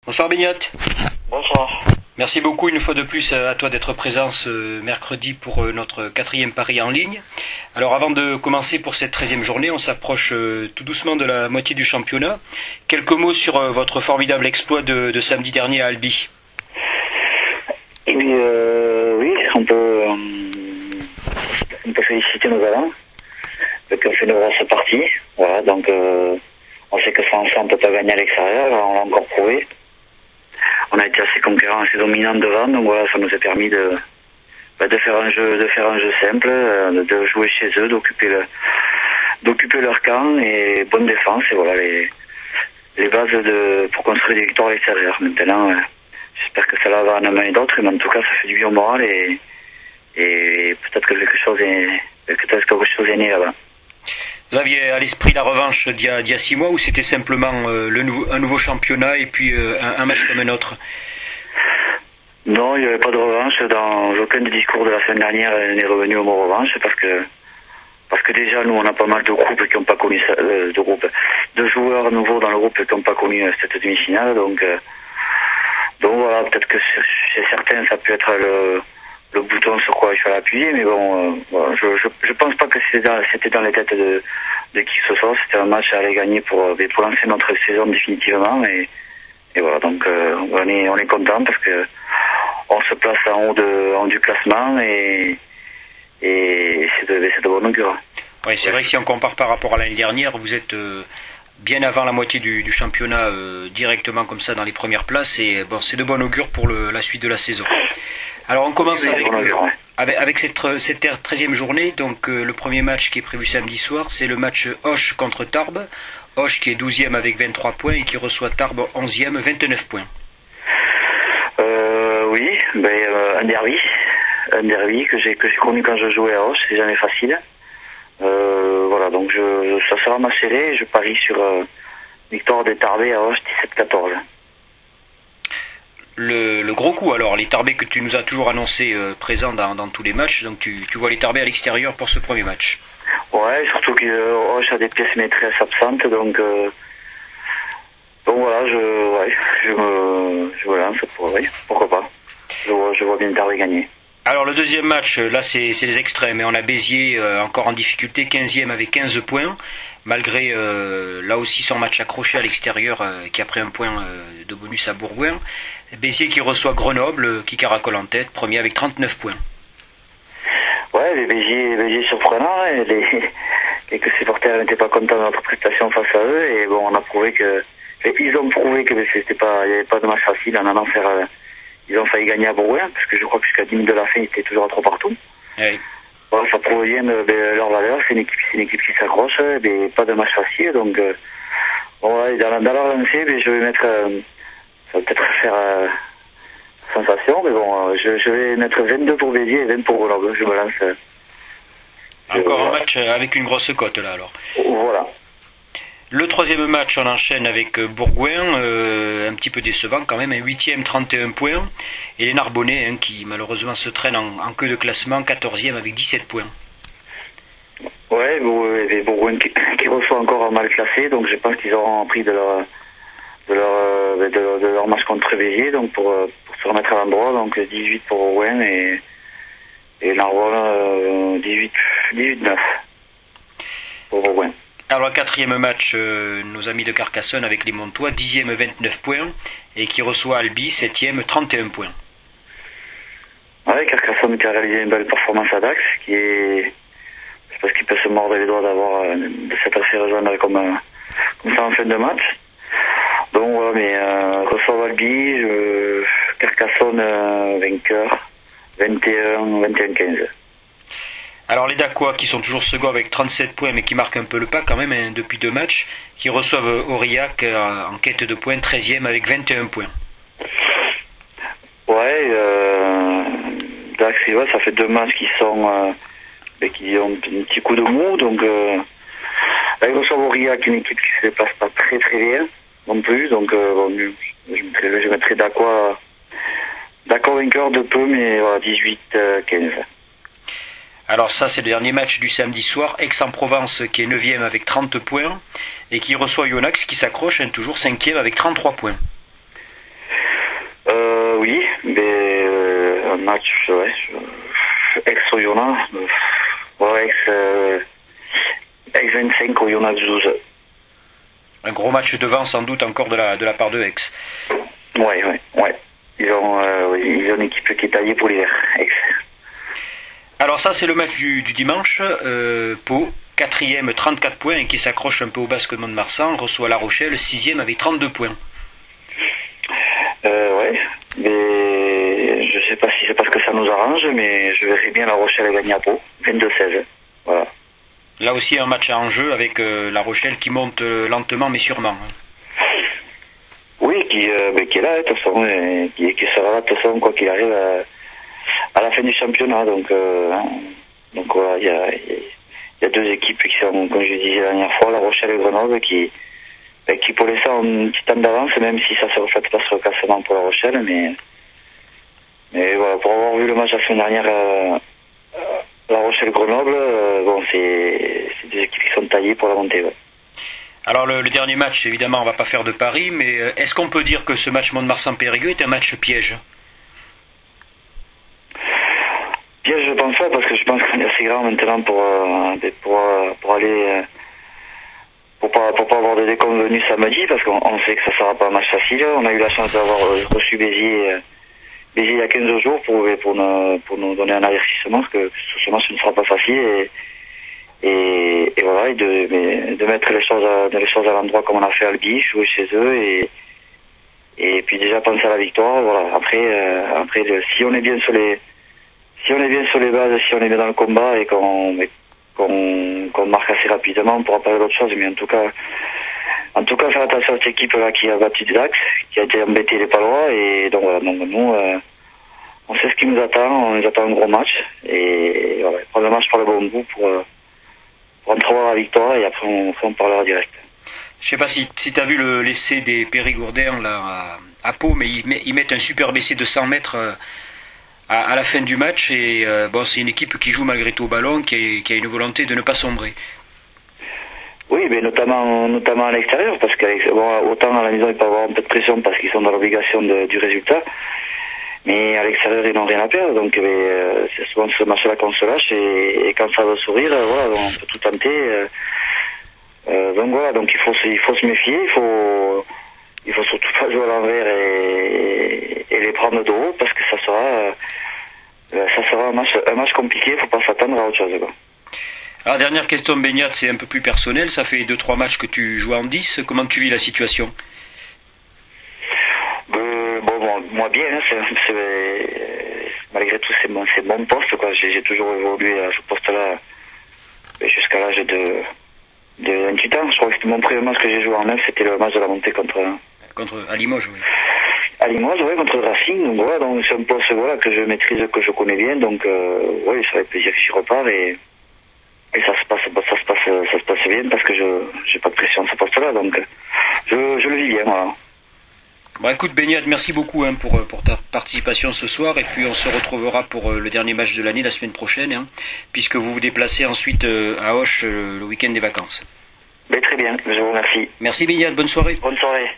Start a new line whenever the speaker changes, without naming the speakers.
Bonsoir Beignot.
Bonsoir.
Merci beaucoup une fois de plus à toi d'être présent ce mercredi pour notre 4e pari en ligne. Alors avant de commencer pour cette 13e journée, on s'approche tout doucement de la moitié du championnat. Quelques mots sur votre formidable exploit de samedi dernier à Albi.
Oui, on peut féliciter nos galants qui ont fait une grosse partie. Voilà, donc on sait que sans ça on peut pas gagner à l'extérieur, on l'a encore prouvé. On a été assez conquérant, assez dominant devant, donc voilà, ça nous a permis de faire un jeu simple, de jouer chez eux, d'occuper leur camp et bonne défense, et voilà les bases pour construire des victoires à l'extérieur. Maintenant, j'espère que cela va en amener d'autres, mais en tout cas, ça fait du bien au moral et peut-être que quelque chose est né là-bas.
Vous aviez à l'esprit la revanche d'il y a 6 mois ou c'était simplement un nouveau championnat et puis un match comme un autre?
Non, il n'y avait pas de revanche. Dans aucun des discours de la semaine dernière n'est revenu au mot revanche parce que déjà nous on a pas mal de groupes qui n'ont pas connu de joueurs nouveaux dans le groupe qui n'ont pas connu cette demi-finale, donc voilà, peut-être que chez certains ça peut être le bouton sur quoi il fallait appuyer, mais bon, voilà, je pense pas que c'était dans les têtes de qui que ce soit. C'était un match à aller gagner pour lancer notre saison définitivement, et voilà, donc on est content parce que on se place en haut du classement et c'est de bon augure.
Oui, c'est vrai que si on compare par rapport à l'année dernière, vous êtes bien avant la moitié du championnat directement comme ça dans les premières places, et bon, c'est de bon augure pour la suite de la saison. Alors on commence avec cette 13e journée. Donc le premier match qui est prévu samedi soir, c'est le match Auch contre Tarbes. Auch qui est 12e avec 23 points et qui reçoit Tarbes 11e 29 points.
Oui, un derby que j'ai connu quand je jouais à Auch, c'est jamais facile. Voilà, donc ça sera ma serré, je parie sur victoire des Tarbais à Auch 17-14.
Le gros coup alors, les Tarbais que tu nous as toujours annoncé présents dans tous les matchs, donc tu vois les Tarbais à l'extérieur pour ce premier match.
Ouais, surtout que Auch a des pièces maîtresses absentes, donc voilà, je me lance pourquoi pas. Je vois bien le Tarbais gagner.
Alors le deuxième match, là c'est les extrêmes, et on a Béziers encore en difficulté, 15e avec 15 points, malgré là aussi son match accroché à l'extérieur qui a pris un point de bonus à Bourgoin. Béziers qui reçoit Grenoble, qui caracole en tête, premier avec 39 points.
Ouais, les Béziers surprenants, et quelques supporters n'étaient pas contents de notre prestation face à eux, et bon, ils ont prouvé que il n'y avait pas de match facile en allant faire. Ils ont failli gagner à Bourgoin, parce que je crois que jusqu'à 10 minutes de la fin, ils étaient toujours à 3 partout.
Oui.
Voilà, ça prouve bien leur valeur. C'est une équipe qui s'accroche, mais pas de match facile. Donc, voilà, dans leur lancée, je vais mettre. Ça va peut-être faire sensation, mais bon, je vais mettre 22 pour Béziers et 20 pour Grenoble. Je me lance.
Encore un match avec une grosse cote là alors.
Voilà.
Le troisième match, on enchaîne avec Bourgoin, un petit peu décevant quand même, un 8e, 31 points, et les Narbonnais qui malheureusement se traînent en queue de classement, 14e avec 17 points.
Ouais, les Bourgoin qui reçoit encore un mal classé, donc je pense qu'ils auront appris de leur match contre Béziers, donc pour se remettre à l'endroit, donc 18 pour Bourgoin et Narbonne 18-9 pour Bourgoin.
Alors le quatrième match, nos amis de Carcassonne avec les Montois, 10e 29 points, et qui reçoit Albi, 7e 31 points.
Ouais, Carcassonne qui a réalisé une belle performance à Dax, je pense qu'il peut se mordre les doigts de s'être assez rejoindre comme ça en fin de match. Donc voilà, mais reçoit Albi, Carcassonne vainqueur, 21-15.
Alors les Dacois qui sont toujours seconds avec 37 points mais qui marquent un peu le pas quand même depuis 2 matchs, qui reçoivent Aurillac en quête de points, 13e avec 21 points.
Ouais, Dax, ça fait 2 matchs qui ont un petit coup de mou, donc ils reçoivent Aurillac, une équipe qui se déplace pas très très bien non plus, donc je mettrai Dacois vainqueur de peu, mais voilà, 18-15.
Alors ça c'est le dernier match du samedi soir, Aix-en-Provence qui est 9e avec 30 points et qui reçoit Yonax qui s'accroche toujours 5e avec 33 points.
on a 12.
Un gros match devant sans doute encore de la part de Aix.
Ouais. Ils ont une équipe qui est taillée pour l'hiver, Aix.
Alors ça c'est le match du dimanche. Pau, 4e, 34 points et qui s'accroche un peu au basque de Mont-de-Marsan, reçoit La Rochelle, 6e avec 32 points.
Ouais, mais je sais pas si c'est parce que ça nous arrange, mais je verrais bien La Rochelle gagner à Pau, 22-16. Voilà.
Là aussi un match en jeu avec La Rochelle qui monte lentement mais sûrement.
Oui, qui est là, de toute façon, qui sera là de toute façon, quoi qu'il arrive à la fin du championnat. Donc voilà, il y a deux équipes qui sont, comme je disais la dernière fois, La Rochelle et Grenoble, qui pour l'instant ont un petit temps d'avance, même si ça se reflète pas sur le classement pour La Rochelle. Mais voilà, pour avoir vu le match la semaine dernière, La Rochelle-Grenoble, bon, c'est des équipes qui sont taillées pour la montée. Ouais.
Alors le dernier match, évidemment, on va pas faire de pari, mais est-ce qu'on peut dire que ce match Mont-de-Marsan-Périgueux est un match piège?
Piège, je pense pas, parce que je pense qu'on est assez grand maintenant pour aller pour pas avoir de déconvenus samedi, parce qu'on sait que ça sera pas un match facile. On a eu la chance d'avoir reçu Béziers il y a 15 jours pour nous donner un avertissement, parce que ce match ne sera pas facile et voilà, et de mettre les choses à l'endroit comme on a fait à Albi, jouer chez eux et puis déjà penser à la victoire. Voilà. Après si on est bien sur les bases, si on est bien dans le combat et qu'on marque assez rapidement, on pourra parler d'autre chose, mais en tout cas faire attention à cette équipe là qui a battu des axes, qui a été embêté les Palois, et donc voilà, donc nous on sait ce qui nous attend, on nous attend un gros match et voilà, prendre le match par le bon bout pour entrevoir la victoire, et après on parlera direct.
Je sais pas si tu as vu l'essai des Périgourdins là à Pau, mais ils mettent un superbe essai de 100 mètres à la fin du match, et bon, c'est une équipe qui joue malgré tout au ballon, qui a une volonté de ne pas sombrer.
Oui, mais notamment à l'extérieur, parce autant à la maison ils peuvent avoir un peu de pression parce qu'ils sont dans l'obligation du résultat, mais à l'extérieur ils n'ont rien à perdre, donc c'est souvent ce match-là qu'on se lâche, et quand ça va sourire, voilà, on peut tout tenter. Donc voilà, donc il faut se méfier, il faut surtout pas jouer à l'envers et les prendre de haut, parce que ça sera un match compliqué, il faut pas s'attendre à autre chose, quoi.
Alors dernière question, Beignat, c'est un peu plus personnel, ça fait 2-3 matchs que tu joues en 10, comment tu vis la situation?
Moi bien, hein, malgré tout c'est mon poste, quoi. J'ai toujours évolué à ce poste-là jusqu'à l'âge de 28 ans. Je crois que c'était mon premier match que j'ai joué en 9, c'était le match de la montée contre
à Limoges, oui.
À Limoges, oui, contre le Racing. Donc voilà, donc c'est un poste que je maîtrise, que je connais bien, donc oui, ça fait plaisir que j'y repars, et ça se passe bien, parce que j'ai pas de pression de ce poste-là, donc je le vis bien, voilà.
Bon, écoute Beignat, merci beaucoup pour ta participation ce soir, et puis on se retrouvera pour le dernier match de l'année la semaine prochaine, hein, puisque vous vous déplacez ensuite à Auch le week-end des vacances.
Mais très bien, je vous remercie.
Merci Beignat, bonne soirée.
Bonne soirée.